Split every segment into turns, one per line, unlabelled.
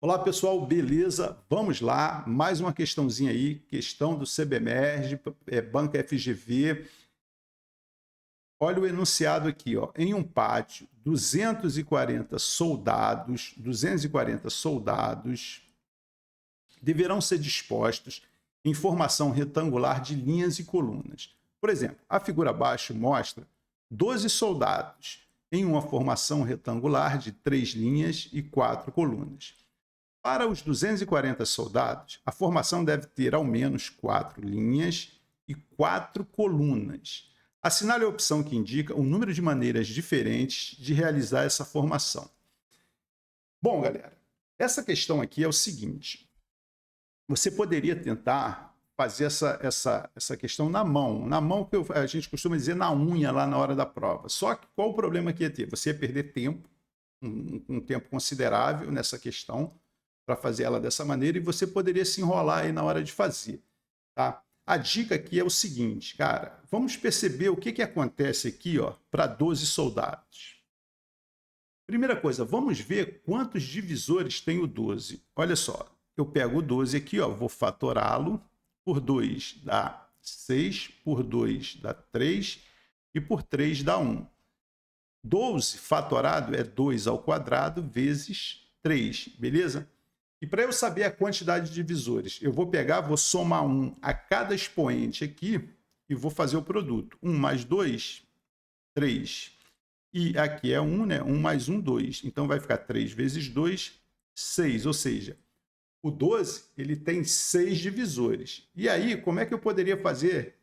Olá pessoal, beleza? Vamos lá, mais uma questãozinha aí, questão do CBMERG, Banco FGV. Olha o enunciado aqui, ó. Em um pátio, 240 soldados deverão ser dispostos em formação retangular de linhas e colunas. Por exemplo, a figura abaixo mostra 12 soldados em uma formação retangular de 3 linhas e 4 colunas. Para os 240 soldados, a formação deve ter ao menos 4 linhas e 4 colunas. Assinale a opção que indica o número de maneiras diferentes de realizar essa formação. Bom, galera, essa questão aqui é o seguinte. Você poderia tentar fazer essa questão na mão. Na mão que a gente costuma dizer na unha lá na hora da prova. Só que qual o problema que ia ter? Você ia perder tempo, um tempo considerável nessa questão, para fazer ela dessa maneira, e você poderia se enrolar aí na hora de fazer, tá? A dica aqui é o seguinte, cara, vamos perceber o que acontece aqui, ó, para 12 soldados. Primeira coisa, vamos ver quantos divisores tem o 12. Olha só, eu pego o 12 aqui, ó, vou fatorá-lo, por 2 dá 6, por 2 dá 3 e por 3 dá 1. 12 fatorado é 2 ao quadrado vezes 3, beleza? E para eu saber a quantidade de divisores, eu vou pegar, vou somar 1 a cada expoente aqui e vou fazer o produto. 1 mais 2, 3. E aqui é 1, né? 1 mais 1, 2. Então vai ficar 3 vezes 2, 6. Ou seja, o 12 ele tem 6 divisores. E aí, como é que eu poderia fazer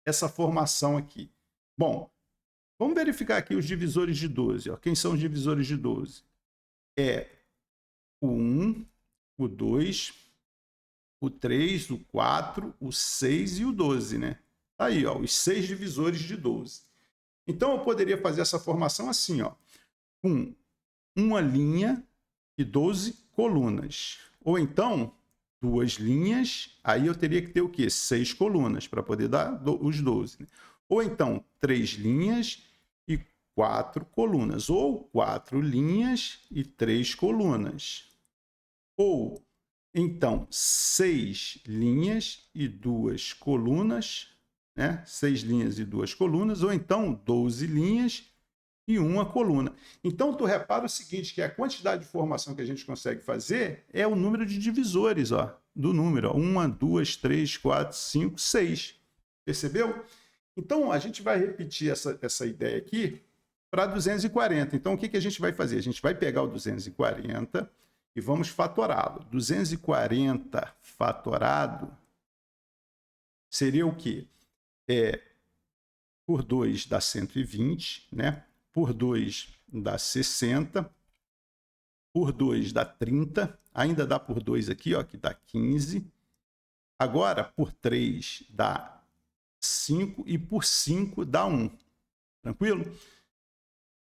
essa formação aqui? Bom, vamos verificar aqui os divisores de 12. Ó. Quem são os divisores de 12? É o 1, o 2, o 3, o 4, o 6 e o 12, né? Tá aí, ó, os 6 divisores de 12. Então, eu poderia fazer essa formação assim, ó, com uma linha e 12 colunas. Ou então, 2 linhas, aí eu teria que ter o quê? 6 colunas para poder dar os 12. Né? Ou então, 3 linhas e 4 colunas. Ou 4 linhas e 3 colunas. Ou, então, 6 linhas e 2 colunas, né? 6 linhas e 2 colunas, ou então 12 linhas e uma coluna. Então, tu repara o seguinte, que a quantidade de formação que a gente consegue fazer é o número de divisores, ó, do número. 1, 2, 3, 4, 5, 6. Percebeu? Então, a gente vai repetir essa ideia aqui para 240. Então, o que a gente vai fazer? A gente vai pegar o 240 e vamos fatorá-lo. 240 fatorado seria o quê? Por 2 dá 120, né? Por 2 dá 60, por 2 dá 30, ainda dá por 2 aqui, ó, que dá 15. Agora, por 3 dá 5 e por 5 dá 1. Tranquilo?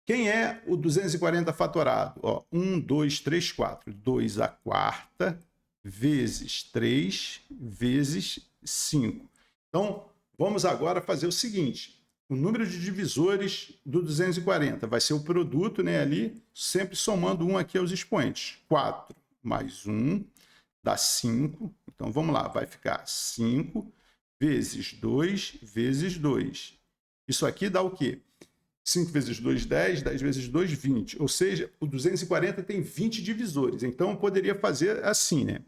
Quem é o 240 fatorado? Ó, 1, 2, 3, 4. 2 a quarta vezes 3 vezes 5. Então, vamos agora fazer o seguinte. O número de divisores do 240 vai ser o produto, né, ali, sempre somando 1 aqui aos expoentes. 4 mais 1 dá 5. Então, vamos lá, vai ficar 5 vezes 2 vezes 2. Isso aqui dá o quê? 5 vezes 2, 10, 10 vezes 2, 20. Ou seja, o 240 tem 20 divisores. Então, eu poderia fazer assim, né?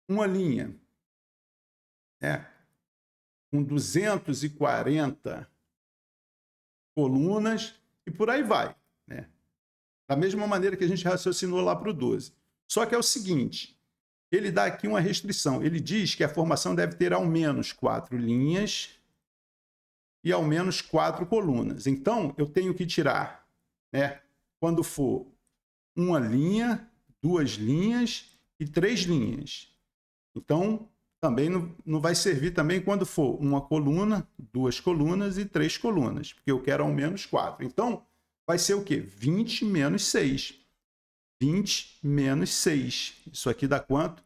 Uma linha, né? Com 240 colunas e por aí vai, né? Da mesma maneira que a gente raciocinou lá para o 12. Só que é o seguinte, ele dá aqui uma restrição. Ele diz que a formação deve ter ao menos 4 linhas e ao menos 4 colunas. Então, eu tenho que tirar, né, quando for uma linha, 2 linhas e 3 linhas. Então, também não vai servir também quando for uma coluna, 2 colunas e 3 colunas, porque eu quero ao menos 4. Então, vai ser o quê? 20 menos 6. 20 menos 6. Isso aqui dá quanto?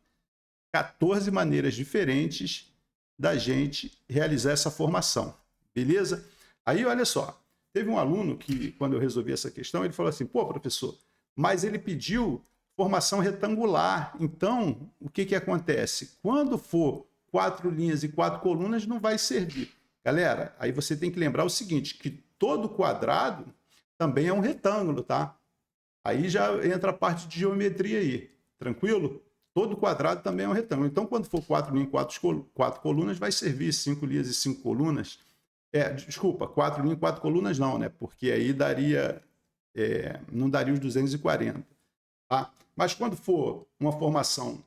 14 maneiras diferentes da gente realizar essa formação. Beleza? Aí, olha só, teve um aluno que, quando eu resolvi essa questão, ele falou assim, pô, professor, mas ele pediu formação retangular. Então, o que acontece? Quando for 4 linhas e 4 colunas, não vai servir. Galera, aí você tem que lembrar o seguinte, que todo quadrado também é um retângulo, tá? Aí já entra a parte de geometria aí, tranquilo? Todo quadrado também é um retângulo. Então, quando for 4 linhas e 4 colunas, vai servir 5 linhas e 5 colunas. Desculpa, 4 linhas e 4 colunas não, né? Porque aí daria, não daria os 240. Tá? Mas quando for uma formação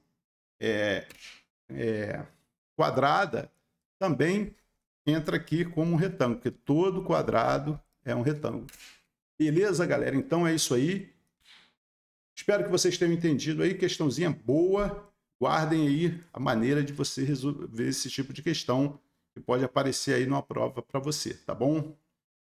quadrada, também entra aqui como um retângulo, porque todo quadrado é um retângulo. Beleza, galera? Então é isso aí. Espero que vocês tenham entendido aí. Questãozinha boa. Guardem aí a maneira de você resolver esse tipo de questão que pode aparecer aí numa prova para você, tá bom?